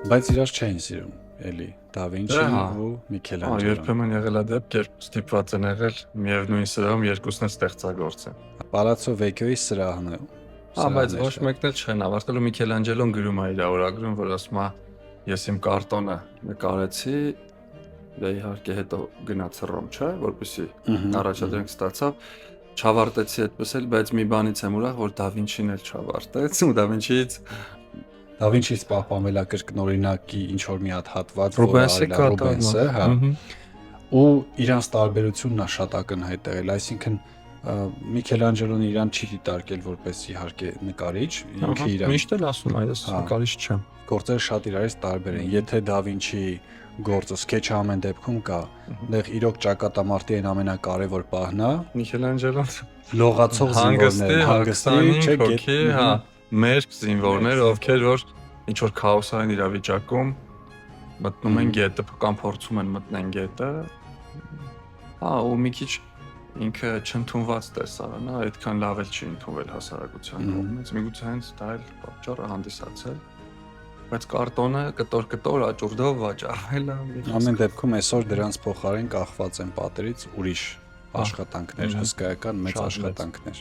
Բայց իրար չեն սիրում, էլի Դա Վինչին ու Միքելանջելոն։ Երբեմն եղել է դեպք, երբ ստիպված են եղել միևնույն սրահում երկուսն էլ ստեղծագործ են։ Պալացո Վեկյոյի սրահն է։ Բայց ոչ մեկն էլ չեն ավարտել ու Միքելանջելոն գրում է իր օրագրում, որ ասում է ես իմ կարտոնը նկարեցի, դե իհարկե հետո գնաց Հռոմ, չէ, որպեսզի առաջադրանք ստացավ, չավարտեցի այդպես էլ, բայց մի բանից եմ ուրախ, որ Դա Վինչին էլ չավարտեց, ու Դա Վինչից պահպանվել է կրկնօրինակի ինչ որ մի հատ հատված, Ռուբենսը Ռուբենսը, հա։ Ու իրանց տարբերությունն է շատ ակնհայտ եղել, այսինքն Միքելանջելոն իրան չի դիտարկել որպես իհարկե նկարիչ, ինքը իրան միշտ էլ ասում է, ես նկարիչ չեմ։ Գործերը շատ իրարից տարբեր են։ Եթե Դա Վինչի գործը սկեչը ամեն դեպքում կա, դեռ իրոք ճակատամարտի այն ամենակարևոր պահն է, Միքելանջելոն լողացող զինվորներ, հանգստի, չէ, գեթի, հա, մերկ զինվորներ, ովքեր որ ինչ որ քաոսային իրավիճակում մտնում են գետը կամ փորձում են մտնել գետը, ու մի քիչ ինքը չընդունված տեսարան, այդքան լավ էլ չի ընդունվել հասարակության կողմից, միգուցե հենց դա էլ պատճառը հանդիսացել, բայց կարտոնը կտոր աճուրդով վաճառվել է։ Ամեն դեպքում այսօր դրանց փոխարեն կախված են պատերից ուրիշ աշխատանքներ, հսկայական մեծ աշխատանքներ։